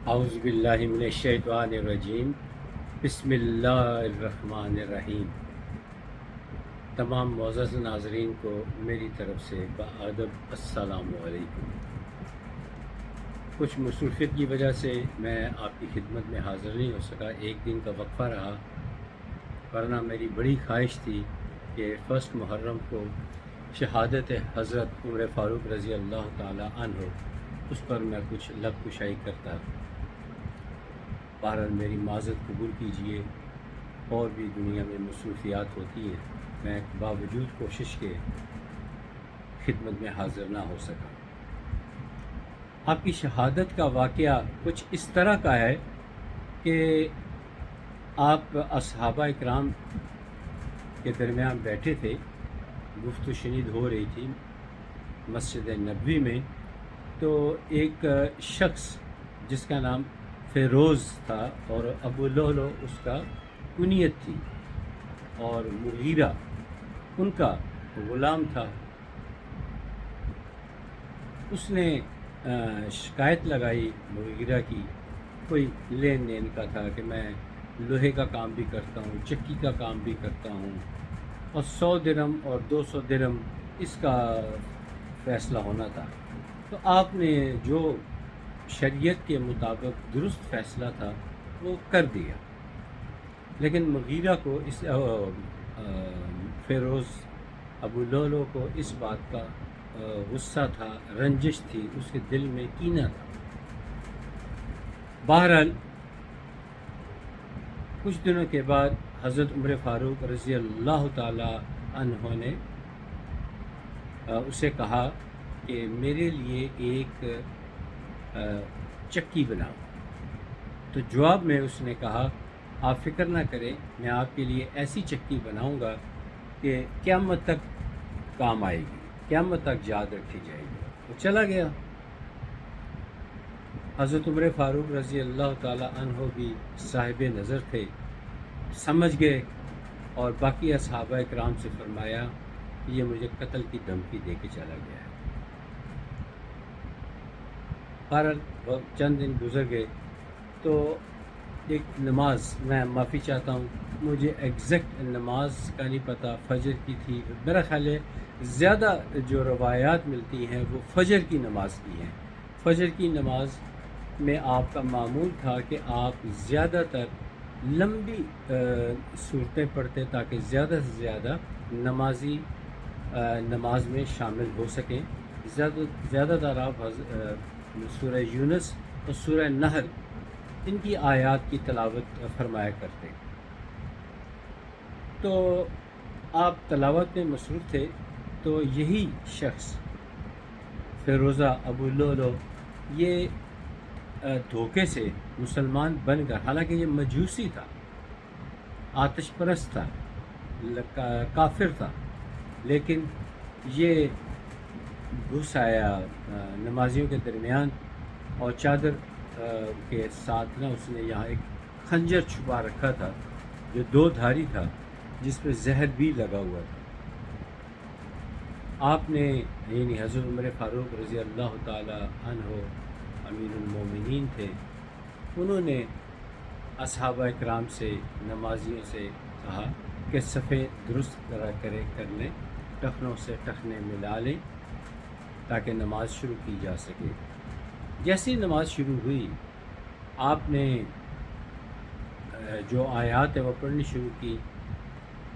اعوذ باللہ من الشیطان الرجیم، بسم اللہ الرحمن الرحیم۔ تمام معزز ناظرین کو میری طرف سے بادب السلام علیکم۔ کچھ مصروفیت کی وجہ سے میں آپ کی خدمت میں حاضر نہیں ہو سکا، ایک دن کا وقفہ رہا، ورنہ میری بڑی خواہش تھی کہ 1 محرم کو شہادت حضرت عمر فاروق رضی اللہ تعالی عنہ اس پر میں کچھ لب کشائی کرتا۔ بہرحال میری معذرت قبول کیجئے، اور بھی دنیا میں مصروفیات ہوتی ہیں، میں باوجود کوشش کے خدمت میں حاضر نہ ہو سکا۔ آپ کی شہادت کا واقعہ کچھ اس طرح کا ہے کہ آپ اصحابہ اکرام کے درمیان بیٹھے تھے، گفت و شنید ہو رہی تھی مسجد نبوی میں، تو ایک شخص جس کا نام فیروز تھا اور ابو لؤلؤ اس کا کنیت تھی، اور مغیرہ ان کا غلام تھا، اس نے شکایت لگائی مغیرہ کی، کوئی لین دین کا تھا کہ میں لوہے کا کام بھی کرتا ہوں، چکی کا کام بھی کرتا ہوں، اور 100 درہم اور 200 درہم اس کا فیصلہ ہونا تھا۔ تو آپ نے جو شریعت کے مطابق درست فیصلہ تھا وہ کر دیا، لیکن مغیرہ کو فیروز ابو لؤلؤ کو اس بات کا غصہ تھا، رنجش تھی، اس کے دل میں کینہ تھا۔ بہرحال کچھ دنوں کے بعد حضرت عمر فاروق رضی اللہ تعالی عنہ نے اسے کہا کہ میرے لیے ایک چکی بناؤ۔ تو جواب میں اس نے کہا آپ فکر نہ کریں، میں آپ کے لیے ایسی چکی بناؤں گا کہ قیامت تک کام آئے گی، قیامت تک یاد رکھی جائے گی۔ وہ چلا گیا۔ حضرت عمر فاروق رضی اللہ تعالی عنہ بھی صاحب نظر تھے، سمجھ گئے، اور باقی اصحابہ اکرام سے فرمایا کہ یہ مجھے قتل کی دھمکی دے کے چلا گیا ہے۔ بہرحال چند دن گزر گئے تو ایک نماز، میں معافی چاہتا ہوں مجھے ایگزیکٹ نماز کا نہیں پتہ، فجر کی تھی میرا خیال ہے، زیادہ جو روایات ملتی ہیں وہ فجر کی نماز کی ہیں۔ فجر کی نماز میں آپ کا معمول تھا کہ آپ زیادہ تر لمبی صورتیں پڑھتے تاکہ زیادہ سے زیادہ نمازی نماز میں شامل ہو سکیں۔ زیادہ تر آپ سورہ یونس اور سورہ نحل ان کی آیات کی تلاوت فرمایا کرتے۔ تو آپ تلاوت میں مصروف تھے، تو یہی شخص فیروزہ ابو لؤلؤ یہ دھوکے سے مسلمان بن کر، حالانکہ یہ مجوسی تھا، آتش پرست تھا، کافر تھا، لیکن یہ گھس آیا نمازیوں کے درمیان، اور چادر کے ساتھ نا اس نے یہاں ایک خنجر چھپا رکھا تھا جو 2 دھاری تھا، جس پہ زہر بھی لگا ہوا تھا۔ آپ نے یعنی حضرت عمر فاروق رضی اللہ تعالی عنہ امیر المومنین تھے، انہوں نے اصحابہ اکرام سے، نمازیوں سے کہا کہ صفیں درست کر لیں، ٹخنوں سے ٹخنے ملا لیں تاکہ نماز شروع کی جا سکے۔ جیسی نماز شروع ہوئی، آپ نے جو آیات ہے وہ پڑھنی شروع کی،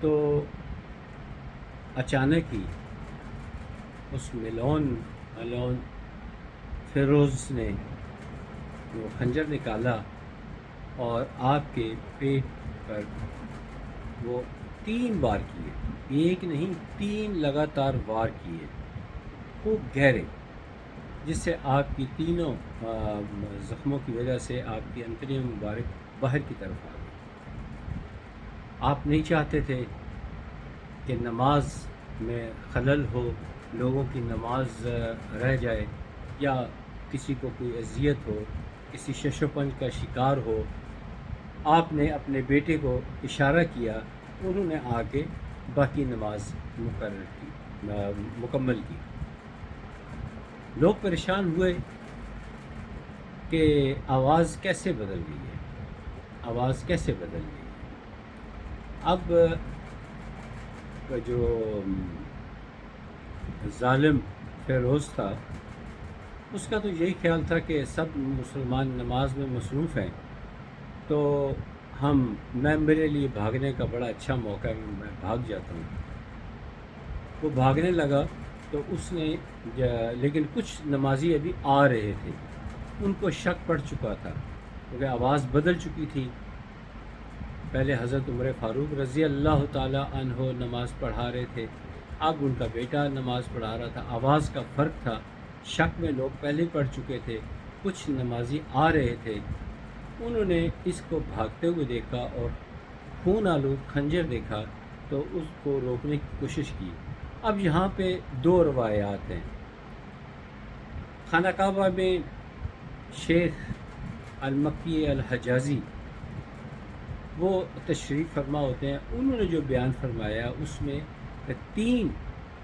تو اچانک ہی اس ملعون فیروز نے وہ خنجر نکالا اور آپ کے پیٹ پر وہ 3 بار کیے، ایک نہیں 3 لگاتار وار کیے، خوب گہرے، جس سے آپ کی تینوں زخموں کی وجہ سے آپ کی انتڑیاں مبارک باہر کی طرف آ گئی۔ آپ نہیں چاہتے تھے کہ نماز میں خلل ہو، لوگوں کی نماز رہ جائے، یا کسی کو کوئی اذیت ہو، کسی شش و پنج کا شکار ہو۔ آپ نے اپنے بیٹے کو اشارہ کیا، انہوں نے آ کے باقی نماز مکمل کی۔ لوگ پریشان ہوئے کہ آواز کیسے بدل گئی ہے، آواز کیسے بدل گئی ہے۔ اب جو ظالم فیروز تھا، اس کا تو یہی خیال تھا کہ سب مسلمان نماز میں مصروف ہیں، تو میرے لیے بھاگنے کا بڑا اچھا موقع ہے، میں بھاگ جاتا ہوں۔ وہ بھاگنے لگا تو اس نے لیکن کچھ نمازی ابھی آ رہے تھے، ان کو شک پڑ چکا تھا کیونکہ آواز بدل چکی تھی۔ پہلے حضرت عمر فاروق رضی اللہ تعالی عنہ نماز پڑھا رہے تھے، اب ان کا بیٹا نماز پڑھا رہا تھا، آواز کا فرق تھا، شک میں لوگ پہلے پڑھ چکے تھے، کچھ نمازی آ رہے تھے۔ انہوں نے اس کو بھاگتے ہوئے دیکھا اور خون آلود خنجر دیکھا تو اس کو روکنے کی کوشش کی۔ اب یہاں پہ دو روایات ہیں۔ خانہ کعبہ میں شیخ المکی الحجازی وہ تشریف فرما ہوتے ہیں، انہوں نے جو بیان فرمایا اس میں 3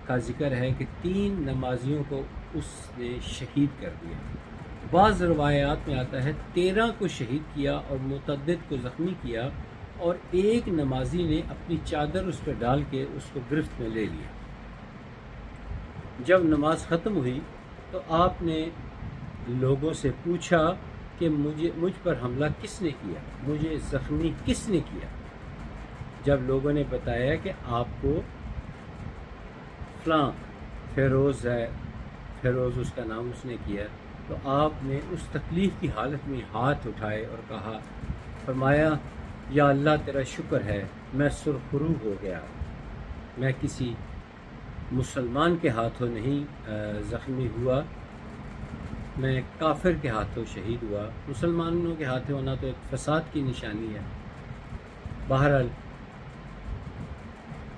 کا ذکر ہے کہ 3 نمازیوں کو اس نے شہید کر دیا۔ بعض روایات میں آتا ہے 13 کو شہید کیا اور متعدد کو زخمی کیا، اور ایک نمازی نے اپنی چادر اس پہ ڈال کے اس کو گرفت میں لے لیا۔ جب نماز ختم ہوئی تو آپ نے لوگوں سے پوچھا کہ مجھ پر حملہ کس نے کیا، مجھے زخمی کس نے کیا۔ جب لوگوں نے بتایا کہ آپ کو فلاں فیروز ہے، فیروز اس کا نام اس نے کیا، تو آپ نے اس تکلیف کی حالت میں ہاتھ اٹھائے اور کہا، فرمایا یا اللہ تیرا شکر ہے میں سرخرو ہو گیا، میں کسی مسلمان کے ہاتھوں نہیں زخمی ہوا، میں کافر کے ہاتھوں شہید ہوا۔ مسلمانوں کے ہاتھوں ہونا تو ایک فساد کی نشانی ہے۔ بہرحال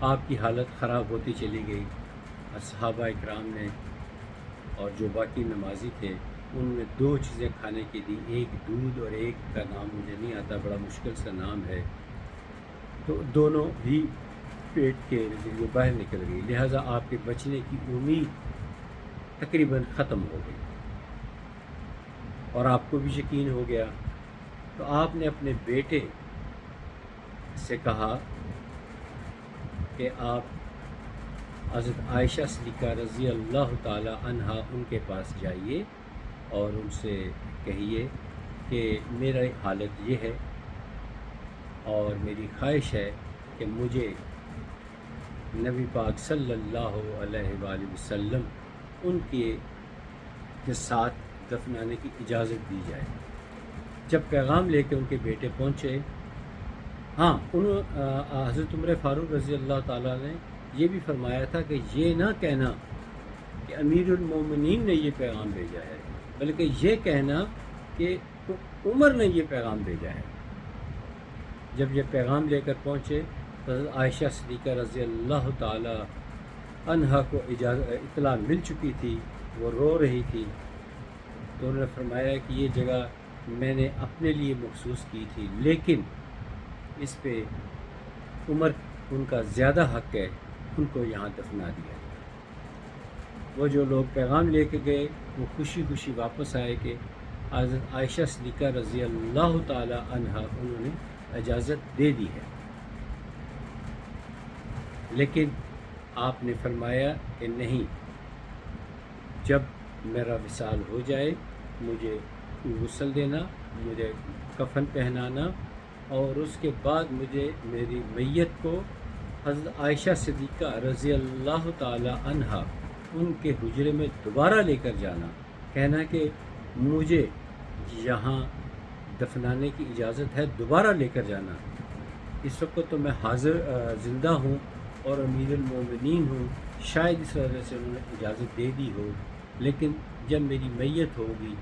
آپ کی حالت خراب ہوتی چلی گئی۔ صحابہ اکرام نے اور جو باقی نمازی تھے ان میں 2 چیزیں کھانے کی دی، ایک دودھ اور ایک کا نام مجھے نہیں آتا، بڑا مشکل سا نام ہے، تو دونوں بھی پیٹ کے ذریعے باہر نکل گئی، لہٰذا آپ کے بچنے کی امید تقریباً ختم ہو گئی اور آپ کو بھی یقین ہو گیا۔ تو آپ نے اپنے بیٹے سے کہا کہ آپ حضرت عائشہ صدیقہ رضی اللہ تعالی عنہا ان کے پاس جائیے اور ان سے کہیے کہ میرا حالت یہ ہے اور میری خواہش ہے کہ مجھے نبی پاک صلی اللہ علیہ وآلہ وسلم ان کے ساتھ دفنانے کی اجازت دی جائے۔ جب پیغام لے کے ان کے بیٹے پہنچے، حضرت عمر فاروق رضی اللہ تعالیٰ نے یہ بھی فرمایا تھا کہ یہ نہ کہنا کہ امیر المومنین نے یہ پیغام بھیجا ہے، بلکہ یہ کہنا کہ عمر نے یہ پیغام بھیجا ہے۔ جب یہ پیغام لے کر پہنچے تو حضرت عائشہ صدیقہ رضی اللہ تعالی عنہا کو اطلاع مل چکی تھی، وہ رو رہی تھی، تو انہوں نے فرمایا کہ یہ جگہ میں نے اپنے لیے مخصوص کی تھی، لیکن اس پہ عمر ان کا زیادہ حق ہے، ان کو یہاں دفنا دیا۔ وہ جو لوگ پیغام لے کے گئے وہ خوشی خوشی واپس آئے کہ حضرت عائشہ صدیقہ رضی اللہ تعالی عنہا انہوں نے اجازت دے دی ہے، لیکن آپ نے فرمایا کہ نہیں، جب میرا وصال ہو جائے مجھے غسل دینا، مجھے کفن پہنانا، اور اس کے بعد مجھے میری میت کو حضرت عائشہ صدیقہ رضی اللہ تعالی عنہا ان کے حجرے میں دوبارہ لے کر جانا، کہنا کہ مجھے یہاں دفنانے کی اجازت ہے، دوبارہ لے کر جانا۔ اس وقت تو میں حاضر زندہ ہوں اور امیر المومنین ہوں، شاید اس وجہ سے انہوں نے اجازت دے دی ہو، لیکن جب میری میت ہوگی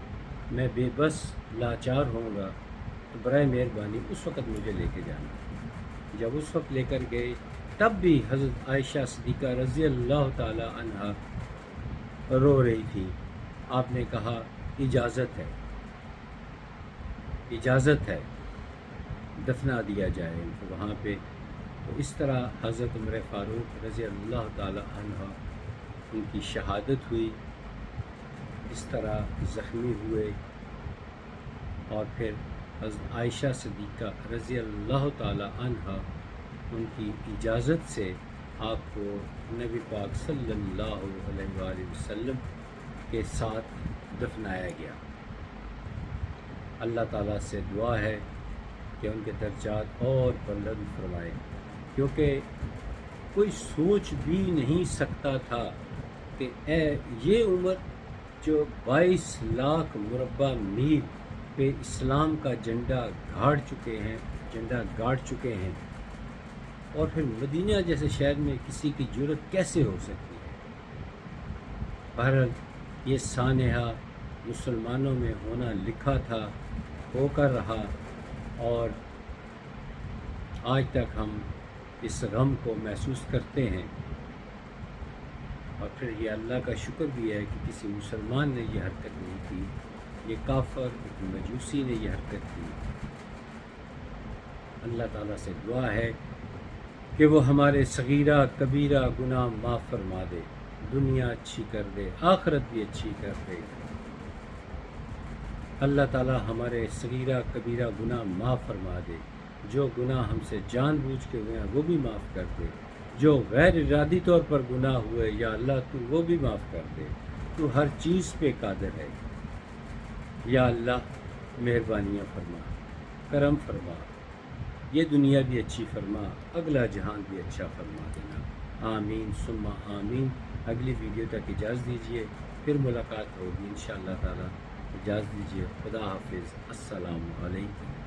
میں بے بس لاچار ہوں گا، تو برائے مہربانی اس وقت مجھے لے کے جانا۔ جب اس وقت لے کر گئے تب بھی حضرت عائشہ صدیقہ رضی اللہ تعالی عنہا رو رہی تھی۔ آپ نے کہا اجازت ہے، اجازت ہے، دفنا دیا جائے ان کو وہاں پہ۔ تو اس طرح حضرت عمر فاروق رضی اللہ تعالی عنہ ان کی شہادت ہوئی، اس طرح زخمی ہوئے اور پھر حضرت عائشہ صدیقہ رضی اللہ تعالی عنہ ان کی اجازت سے آپ کو نبی پاک صلی اللہ علیہ وآلہ وسلم کے ساتھ دفنایا گیا۔ اللہ تعالیٰ سے دعا ہے کہ ان کے درجات اور بلند فرمائے، کیونکہ کوئی سوچ بھی نہیں سکتا تھا کہ یہ عمر جو 22 لاکھ مربع میل پہ اسلام کا جھنڈا گاڑ چکے ہیں، اور پھر مدینہ جیسے شہر میں کسی کی جرت کیسے ہو سکتی ہے۔ بہرحال یہ سانحہ مسلمانوں میں ہونا لکھا تھا، ہو کر رہا، اور آج تک ہم اس غم کو محسوس کرتے ہیں۔ اور پھر یہ اللہ کا شکر بھی ہے کہ کسی مسلمان نے یہ حرکت نہیں کی، یہ کافر ایک مجوسی نے یہ حرکت کی۔ اللہ تعالیٰ سے دعا ہے کہ وہ ہمارے صغیرہ کبیرہ گناہ معاف فرما دے، دنیا اچھی کر دے، آخرت بھی اچھی کر دے۔ اللہ تعالیٰ ہمارے صغیرہ کبیرہ گناہ معاف فرما دے، جو گناہ ہم سے جان بوجھ کے ہوئے ہیں وہ بھی معاف کر دے، جو غیر ارادی طور پر گناہ ہوئے یا اللہ تو وہ بھی معاف کر دے، تو ہر چیز پہ قادر ہے۔ یا اللہ مہربانیاں فرما، کرم فرما، یہ دنیا بھی اچھی فرما، اگلا جہان بھی اچھا فرما دینا، آمین ثم آمین۔ اگلی ویڈیو تک اجازت دیجیے، پھر ملاقات ہوگی انشاءاللہ تعالی۔ اجازت دیجیے، خدا حافظ، السلام علیکم۔